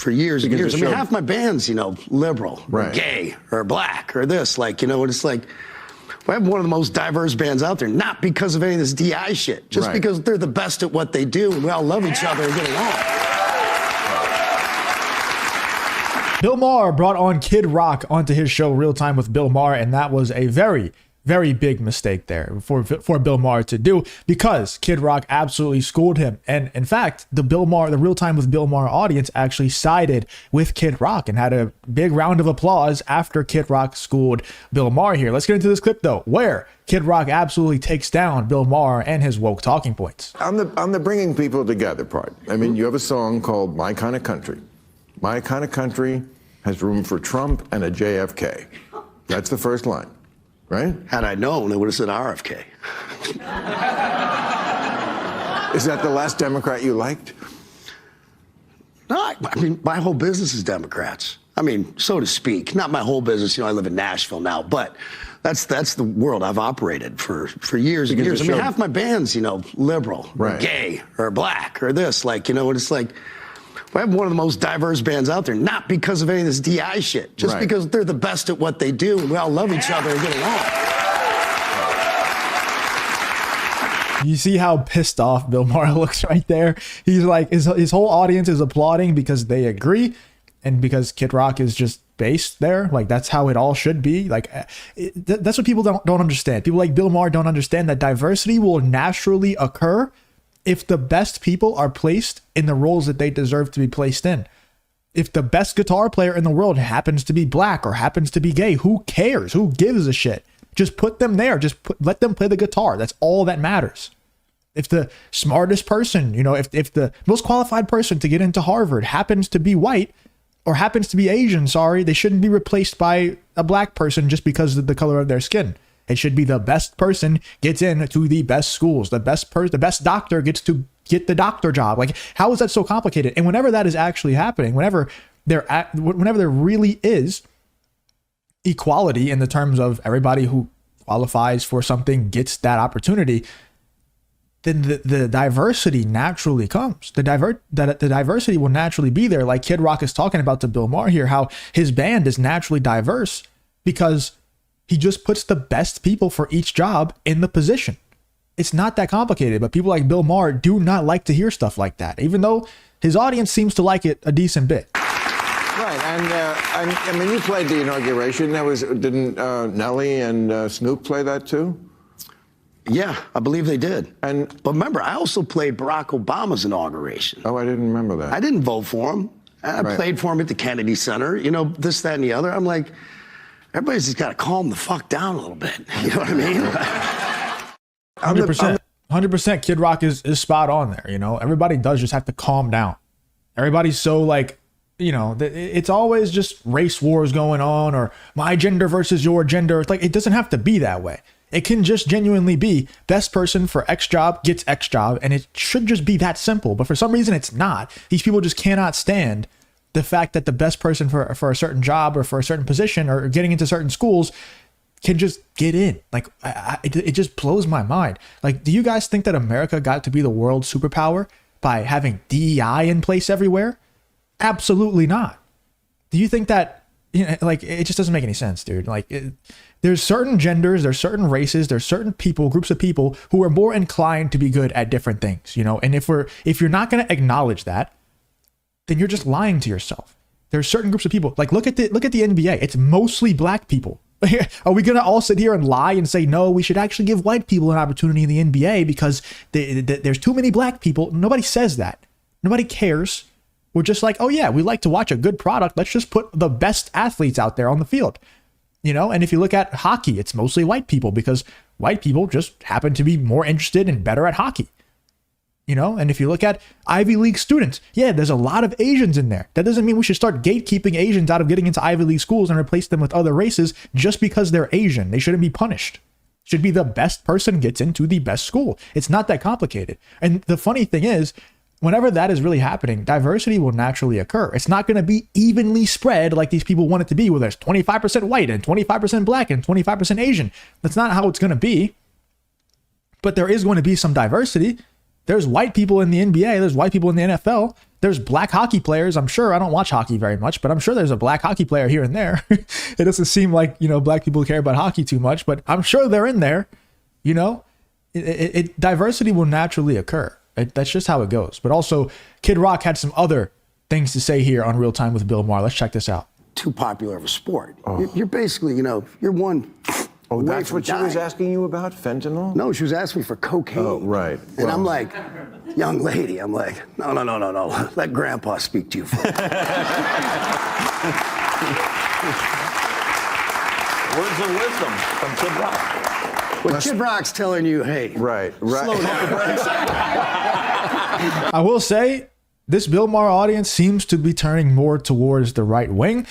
for years and years. I mean, half my band's, you know, liberal, or gay, or black, or this. Like, you know, it's like, we have one of the most diverse bands out there, not because of any of this DI shit, just because they're the best at what they do, and we all love each other and get along. Bill Maher brought on Kid Rock onto his show Real Time with Bill Maher, and that was a very, very big mistake there for Bill Maher to do, because Kid Rock absolutely schooled him. And in fact, the Real Time with Bill Maher audience actually sided with Kid Rock and had a big round of applause after Kid Rock schooled Bill Maher here. Let's get into this clip though, where Kid Rock absolutely takes down Bill Maher and his woke talking points. On the bringing people together part, I mean, you have a song called My Kind of Country. My kind of country has room for Trump and a JFK. That's the first line, right? Had I known, it would have said RFK. Is that the last Democrat you liked? No, I mean, my whole business is Democrats. I mean, so to speak. Not my whole business. You know, I live in Nashville now, but that's the world I've operated for years and years. I mean, half my band's, you know, liberal, or gay, or black, or this. Like, you know, and it's like, we have one of the most diverse bands out there, not because of any of this DI shit, just because they're the best at what they do, and we all love each other and get along. You see how pissed off Bill Maher looks right there? He's like, his whole audience is applauding because they agree, and because Kid Rock is just based there. Like, that's how it all should be. Like, that's what people don't understand. People like Bill Maher don't understand that diversity will naturally occur if the best people are placed in the roles that they deserve to be placed in. If the best guitar player in the world happens to be black or happens to be gay, who cares? Who gives a shit? Just put them there. Let them play the guitar. That's all that matters. If the smartest person, you know, if the most qualified person to get into Harvard happens to be white or happens to be Asian, sorry, they shouldn't be replaced by a black person just because of the color of their skin. It should be the best person gets into the best schools. The best doctor gets to get the doctor job. Like, how is that so complicated? And whenever that is actually happening, whenever there really is equality in the terms of everybody who qualifies for something gets that opportunity, then the diversity naturally comes. The diversity will naturally be there. Like Kid Rock is talking about to Bill Maher here, how his band is naturally diverse because he just puts the best people for each job in the position. It's not that complicated, but people like Bill Maher do not like to hear stuff like that, even though his audience seems to like it a decent bit. Right, and I mean, you played the inauguration. Didn't Nelly and Snoop play that too? Yeah, I believe they did. But remember, I also played Barack Obama's inauguration. Oh, I didn't remember that. I didn't vote for him. I played for him at the Kennedy Center, you know, this, that, and the other. I'm like, everybody's just got to calm the fuck down a little bit. You know what I mean? 100%. Kid Rock is spot on there. You know, everybody does just have to calm down. Everybody's so like, you know, it's always just race wars going on, or my gender versus your gender. It's like, it doesn't have to be that way. It can just genuinely be best person for X job gets X job. And it should just be that simple. But for some reason, it's not. These people just cannot stand the fact that the best person for a certain job or for a certain position or getting into certain schools can just get in. Like, it just blows my mind. Like, do you guys think that America got to be the world superpower by having DEI in place everywhere? Absolutely not. Do you think that, you know, like, it just doesn't make any sense, dude. Like, there's certain genders, there's certain races, there's certain people, groups of people who are more inclined to be good at different things, you know? And if you're not going to acknowledge that, then you're just lying to yourself. There's certain groups of people, like look at the NBA. It's mostly black people. Are we going to all sit here and lie and say, no, we should actually give white people an opportunity in the NBA because there's too many black people? Nobody says that. Nobody cares. We're just like, oh yeah, we like to watch a good product. Let's just put the best athletes out there on the field. You know, and if you look at hockey, it's mostly white people because white people just happen to be more interested and better at hockey. You know, and if you look at Ivy League students, yeah, there's a lot of Asians in there. That doesn't mean we should start gatekeeping Asians out of getting into Ivy League schools and replace them with other races just because they're Asian. They shouldn't be punished. It should be the best person gets into the best school. It's not that complicated. And the funny thing is, whenever that is really happening, diversity will naturally occur. It's not going to be evenly spread like these people want it to be, where there's 25% white and 25% black and 25% Asian. That's not how it's going to be. But there is going to be some diversity. There's white people in the NBA. There's white people in the NFL. There's black hockey players. I'm sure, I don't watch hockey very much, but I'm sure there's a black hockey player here and there. It doesn't seem like, black people care about hockey too much, but I'm sure they're in there. Diversity will naturally occur. That's just how it goes. But also, Kid Rock had some other things to say here on Real Time with Bill Maher. Let's check this out. Too popular of a sport. You're basically, you're one. Oh, that's what she was asking you about, fentanyl? No, she was asking me for cocaine. Oh, right. And I'm like, young lady, no. Let Grandpa speak to you first. Words of wisdom from Kid Rock. Well, Kid Rock's telling you, hey, right. slow down. I will say, this Bill Maher audience seems to be turning more towards the right wing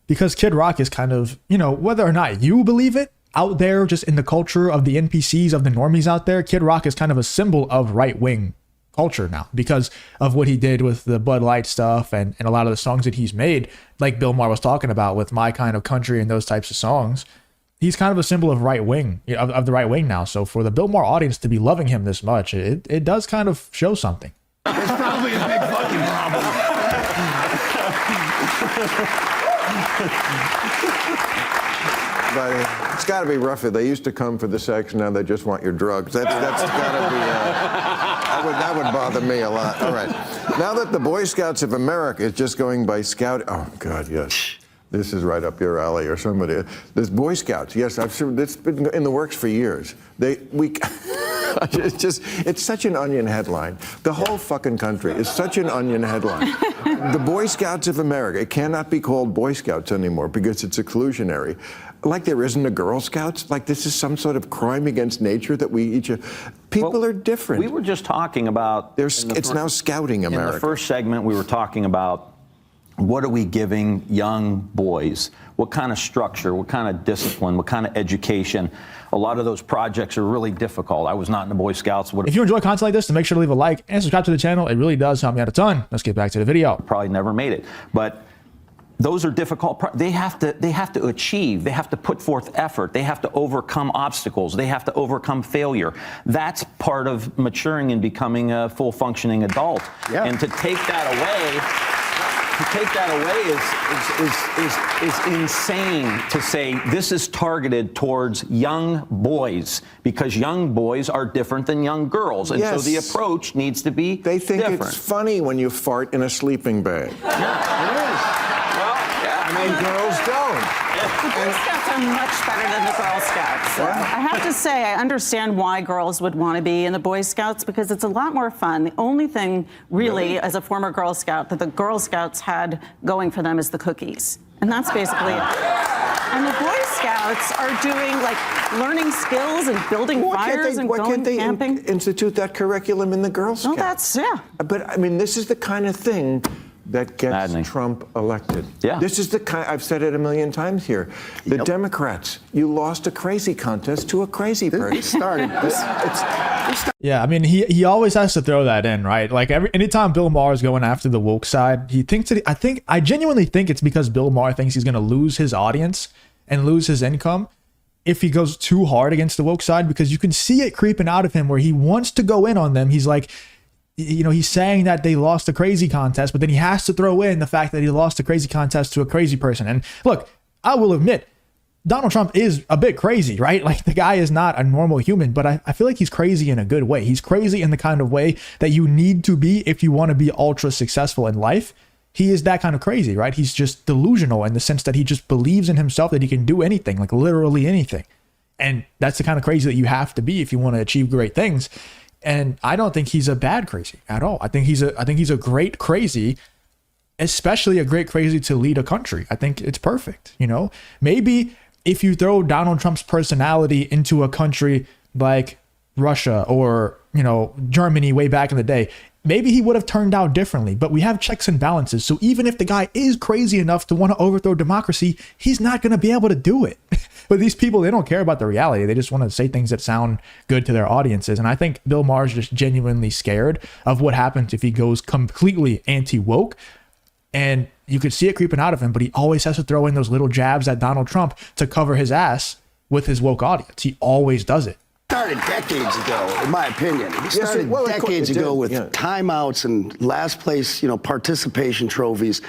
because Kid Rock is kind of, whether or not you believe it, out there just in the culture of the NPCs, of the normies out there, Kid Rock is kind of a symbol of right wing culture now because of what he did with the Bud Light stuff and a lot of the songs that he's made, like Bill Maher was talking about with My Kind of Country and those types of songs. He's kind of a symbol of right wing, of the right wing now. So for the Bill Maher audience to be loving him this much, it does kind of show something. It's probably a big fucking problem. But it's got to be rougher. They used to come for the sex, now they just want your drugs. That's got to be. That would bother me a lot. All right. Now that the Boy Scouts of America is just going by scout. Oh God, yes. This is right up your alley, or somebody. There's Boy Scouts. Yes, I've seen. It's been in the works for years. It's such an onion headline. The whole fucking country is such an onion headline. The Boy Scouts of America. It cannot be called Boy Scouts anymore because it's exclusionary. Like there isn't a Girl Scouts. Like this is some sort of crime against nature that we each. People are different. We were just talking about. It's now Scouting America. In the first segment, we were talking about what are we giving young boys? What kind of structure? What kind of discipline? What kind of education? A lot of those projects are really difficult. I was not in the Boy Scouts. If you enjoy content like this, then make sure to leave a like and subscribe to the channel. It really does help me out a ton. Let's get back to the video. Probably never made it, but those are difficult. They have to achieve. They have to put forth effort. They have to overcome obstacles. They have to overcome failure. That's part of maturing and becoming a full functioning adult. Yeah. And to take that away is insane. To say this is targeted towards young boys because young boys are different than young girls, and so the approach needs to be. They think different. It's funny when you fart in a sleeping bag. Yeah, it is. I mean, girls don't. The Boy Scouts are much better than the Girl Scouts. What? I have to say, I understand why girls would want to be in the Boy Scouts because it's a lot more fun. The only thing, really, as a former Girl Scout, that the Girl Scouts had going for them is the cookies. And that's basically it. And the Boy Scouts are doing, learning skills and building fires and going camping. Why can't they institute that curriculum in the Girl Scouts? But, I mean, this is the kind of thing that gets Trump elected. Yeah. This is the kind, I've said it a million times here. The Democrats, you lost a crazy contest to a crazy person. He started this. Yeah, I mean, he always has to throw that in, right? Like anytime Bill Maher is going after the woke side, he thinks that I genuinely think it's because Bill Maher thinks he's going to lose his audience and lose his income if he goes too hard against the woke side, because you can see it creeping out of him where he wants to go in on them. He's like, he's saying that they lost the crazy contest, but then he has to throw in the fact that he lost the crazy contest to a crazy person. And look, I will admit, Donald Trump is a bit crazy, right? Like the guy is not a normal human, but I feel like he's crazy in a good way. He's crazy in the kind of way that you need to be if you want to be ultra successful in life. He is that kind of crazy, right? He's just delusional in the sense that he just believes in himself that he can do anything, like literally anything. And that's the kind of crazy that you have to be if you want to achieve great things. And I don't think he's a bad crazy at all. I think he's a great crazy, especially a great crazy to lead a country. I think it's perfect. Maybe if you throw Donald Trump's personality into a country like Russia or, Germany way back in the day, maybe he would have turned out differently. But we have checks and balances. So even if the guy is crazy enough to want to overthrow democracy, he's not going to be able to do it. But these people, they don't care about the reality. They just want to say things that sound good to their audiences. And I think Bill Maher is just genuinely scared of what happens if he goes completely anti-woke. And you could see it creeping out of him, but he always has to throw in those little jabs at Donald Trump to cover his ass with his woke audience. He always does it. started decades ago, in my opinion. He started well, of course decades it did, ago with yeah. timeouts and last place, participation trophies.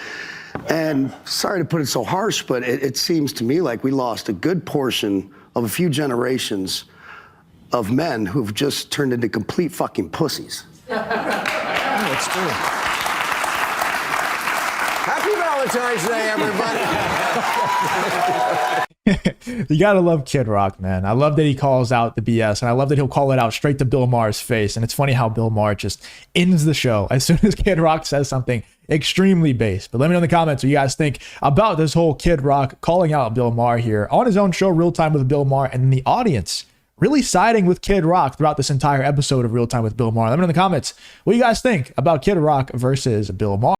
And sorry to put it so harsh, but it seems to me like we lost a good portion of a few generations of men who've just turned into complete fucking pussies. That's true. Happy Valentine's Day, everybody. You gotta love Kid Rock, man. I love that he calls out the BS, and I love that he'll call it out straight to Bill Maher's face. And it's funny how Bill Maher just ends the show as soon as Kid Rock says something extremely base. But let me know in the comments what you guys think about this whole Kid Rock calling out Bill Maher here on his own show, Real Time with Bill Maher, and then the audience really siding with Kid Rock throughout this entire episode of Real Time with Bill Maher. Let me know in the comments what you guys think about Kid Rock versus Bill Maher.